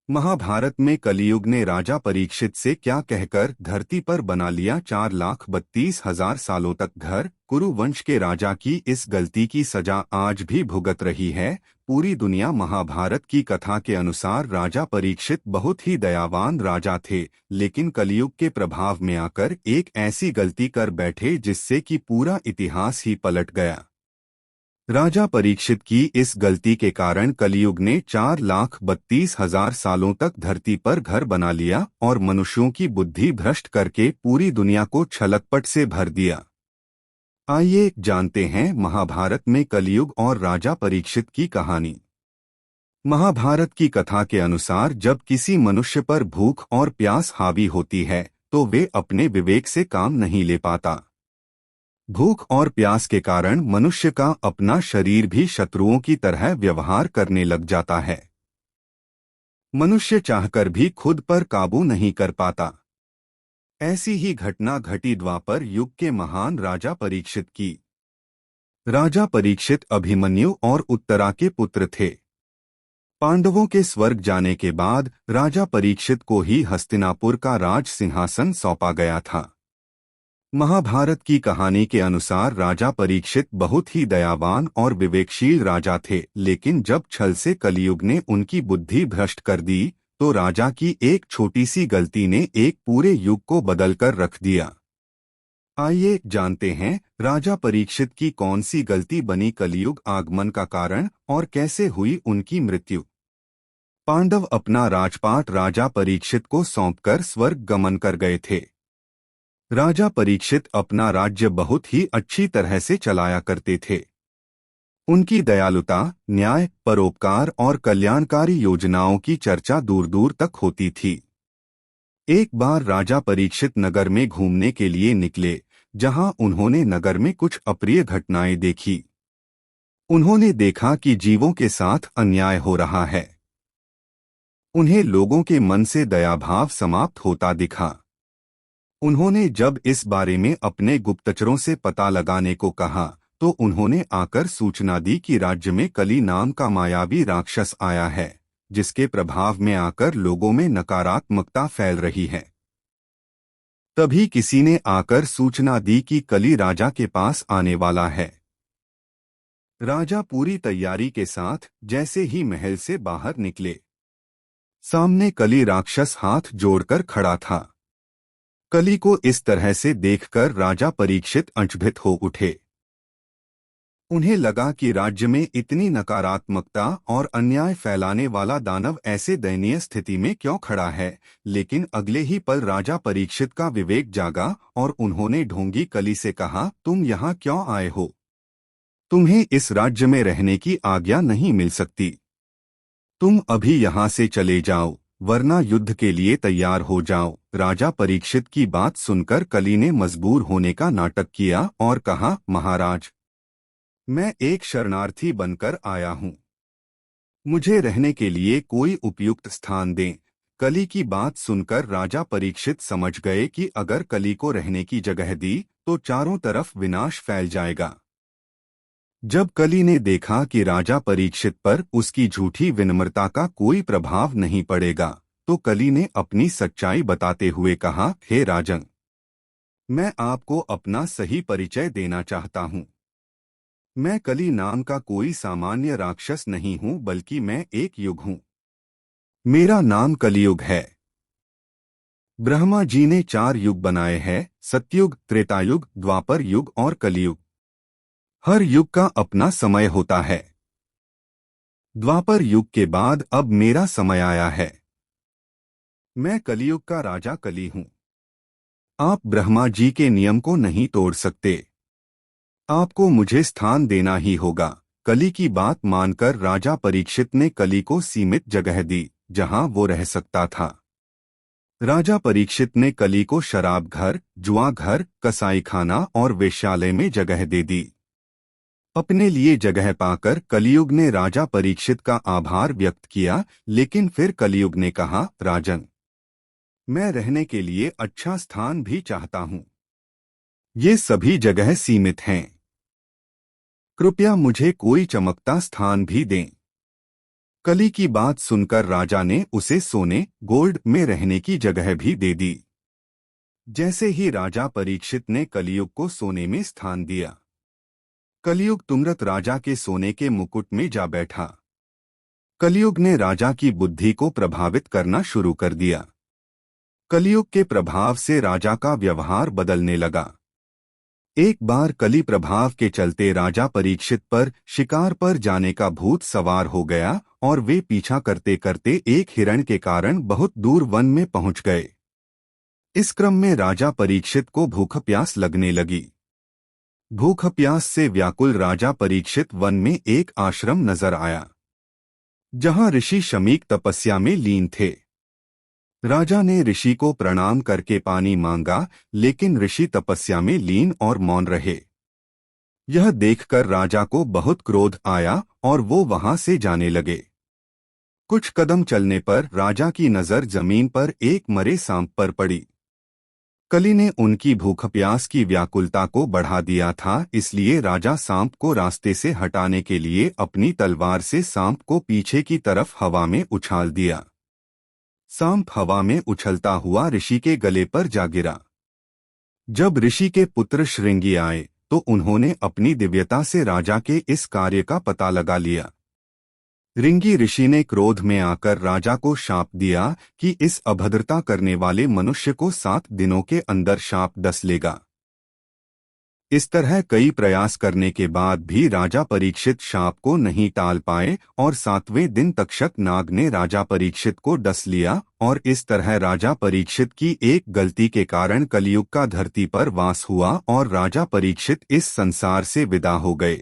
महाभारत में कलियुग ने राजा परीक्षित से क्या कहकर धरती पर बना लिया 4,32,000 सालों तक घर। कुरु वंश के राजा की इस गलती की सजा आज भी भुगत रही है पूरी दुनिया। महाभारत की कथा के अनुसार राजा परीक्षित बहुत ही दयावान राजा थे, लेकिन कलियुग के प्रभाव में आकर एक ऐसी गलती कर बैठे जिससे कि पूरा इतिहास ही पलट गया। राजा परीक्षित की इस गलती के कारण कलियुग ने 4,32,000 सालों तक धरती पर घर बना लिया और मनुष्यों की बुद्धि भ्रष्ट करके पूरी दुनिया को छलकपट से भर दिया। आइए जानते हैं महाभारत में कलियुग और राजा परीक्षित की कहानी। महाभारत की कथा के अनुसार जब किसी मनुष्य पर भूख और प्यास हावी होती है तो वे अपने विवेक से काम नहीं ले पाता। भूख और प्यास के कारण मनुष्य का अपना शरीर भी शत्रुओं की तरह व्यवहार करने लग जाता है। मनुष्य चाहकर भी खुद पर काबू नहीं कर पाता। ऐसी ही घटना घटी द्वापर युग के महान राजा परीक्षित की। राजा परीक्षित अभिमन्यु और उत्तरा के पुत्र थे। पांडवों के स्वर्ग जाने के बाद राजा परीक्षित को ही हस्तिनापुर का राज सिंहासन सौंपा गया था। महाभारत की कहानी के अनुसार राजा परीक्षित बहुत ही दयावान और विवेकशील राजा थे, लेकिन जब छल से कलियुग ने उनकी बुद्धि भ्रष्ट कर दी तो राजा की एक छोटी सी गलती ने एक पूरे युग को बदलकर रख दिया। आइए जानते हैं राजा परीक्षित की कौन सी गलती बनी कलियुग आगमन का कारण और कैसे हुई उनकी मृत्यु। पांडव अपना राजपाट राजा परीक्षित को सौंपकर स्वर्ग गमन कर गए थे। राजा परीक्षित अपना राज्य बहुत ही अच्छी तरह से चलाया करते थे। उनकी दयालुता, न्याय, परोपकार और कल्याणकारी योजनाओं की चर्चा दूर दूर तक होती थी। एक बार राजा परीक्षित नगर में घूमने के लिए निकले, जहां उन्होंने नगर में कुछ अप्रिय घटनाएं देखी। उन्होंने देखा कि जीवों के साथ अन्याय हो रहा है। उन्हें लोगों के मन से दयाभाव समाप्त होता दिखा। उन्होंने जब इस बारे में अपने गुप्तचरों से पता लगाने को कहा तो उन्होंने आकर सूचना दी कि राज्य में कली नाम का मायावी राक्षस आया है, जिसके प्रभाव में आकर लोगों में नकारात्मकता फैल रही है। तभी किसी ने आकर सूचना दी कि कली राजा के पास आने वाला है। राजा पूरी तैयारी के साथ जैसे ही महल से बाहर निकले, सामने कली राक्षस हाथ जोड़कर खड़ा था। कली को इस तरह से देखकर राजा परीक्षित अचंभित हो उठे। उन्हें लगा कि राज्य में इतनी नकारात्मकता और अन्याय फैलाने वाला दानव ऐसे दयनीय स्थिति में क्यों खड़ा है, लेकिन अगले ही पल राजा परीक्षित का विवेक जागा और उन्होंने ढोंगी कली से कहा, तुम यहाँ क्यों आए हो? तुम्हें इस राज्य में रहने की आज्ञा नहीं मिल सकती। तुम अभी यहाँ से चले जाओ, वरना युद्ध के लिए तैयार हो जाओ। राजा परीक्षित की बात सुनकर कली ने मजबूर होने का नाटक किया और कहा, महाराज, मैं एक शरणार्थी बनकर आया हूँ। मुझे रहने के लिए कोई उपयुक्त स्थान दें। कली की बात सुनकर राजा परीक्षित समझ गए कि अगर कली को रहने की जगह दी तो चारों तरफ विनाश फैल जाएगा। जब कली ने देखा कि राजा परीक्षित पर उसकी झूठी विनम्रता का कोई प्रभाव नहीं पड़ेगा, तो कली ने अपनी सच्चाई बताते हुए कहा, हे राजन, मैं आपको अपना सही परिचय देना चाहता हूँ। मैं कली नाम का कोई सामान्य राक्षस नहीं हूँ, बल्कि मैं एक युग हूँ। मेरा नाम कलियुग है। ब्रह्मा जी ने 4 युग बनाए हैं, सतयुग, त्रेतायुग, द्वापर युग और कलियुग। हर युग का अपना समय होता है। द्वापर युग के बाद अब मेरा समय आया है। मैं कलियुग का राजा कली हूँ। आप ब्रह्मा जी के नियम को नहीं तोड़ सकते। आपको मुझे स्थान देना ही होगा। कली की बात मानकर राजा परीक्षित ने कली को सीमित जगह दी, जहां वो रह सकता था। राजा परीक्षित ने कली को शराब घर, जुआ घर, कसाईखाना और वेश्यालय में जगह दे दी। अपने लिए जगह पाकर कलियुग ने राजा परीक्षित का आभार व्यक्त किया, लेकिन फिर कलियुग ने कहा, राजन, मैं रहने के लिए अच्छा स्थान भी चाहता हूँ। ये सभी जगह सीमित हैं। कृपया मुझे कोई चमकता स्थान भी दें। कली की बात सुनकर राजा ने उसे सोने गोल्ड में रहने की जगह भी दे दी। जैसे ही राजा परीक्षित ने कलियुग को सोने में स्थान दिया, कलियुग तुरंत राजा के सोने के मुकुट में जा बैठा। कलियुग ने राजा की बुद्धि को प्रभावित करना शुरू कर दिया। कलियुग के प्रभाव से राजा का व्यवहार बदलने लगा। एक बार कली प्रभाव के चलते राजा परीक्षित पर शिकार पर जाने का भूत सवार हो गया और वे पीछा करते करते एक हिरण के कारण बहुत दूर वन में पहुंच गए। इस क्रम में राजा परीक्षित को भूख प्यास लगने लगी। भूख प्यास से व्याकुल राजा परीक्षित वन में एक आश्रम नजर आया, जहां ऋषि शमीक तपस्या में लीन थे। राजा ने ऋषि को प्रणाम करके पानी मांगा, लेकिन ऋषि तपस्या में लीन और मौन रहे। यह देखकर राजा को बहुत क्रोध आया और वो वहां से जाने लगे। कुछ कदम चलने पर राजा की नजर जमीन पर एक मरे सांप पर पड़ी। कली ने उनकी भूख प्यास की व्याकुलता को बढ़ा दिया था, इसलिए राजा सांप को रास्ते से हटाने के लिए अपनी तलवार से सांप को पीछे की तरफ हवा में उछाल दिया। सांप हवा में उछलता हुआ ऋषि के गले पर जा गिरा। जब ऋषि के पुत्र श्रृंगी आए तो उन्होंने अपनी दिव्यता से राजा के इस कार्य का पता लगा लिया। ऋंगी ऋषि ने क्रोध में आकर राजा को शाप दिया कि इस अभद्रता करने वाले मनुष्य को 7 दिनों के अंदर शाप डस लेगा। इस तरह कई प्रयास करने के बाद भी राजा परीक्षित शाप को नहीं टाल पाए और 7वें दिन तक्षक नाग ने राजा परीक्षित को डस लिया और इस तरह राजा परीक्षित की एक गलती के कारण कलियुग का धरती पर वास हुआ और राजा परीक्षित इस संसार से विदा हो गए।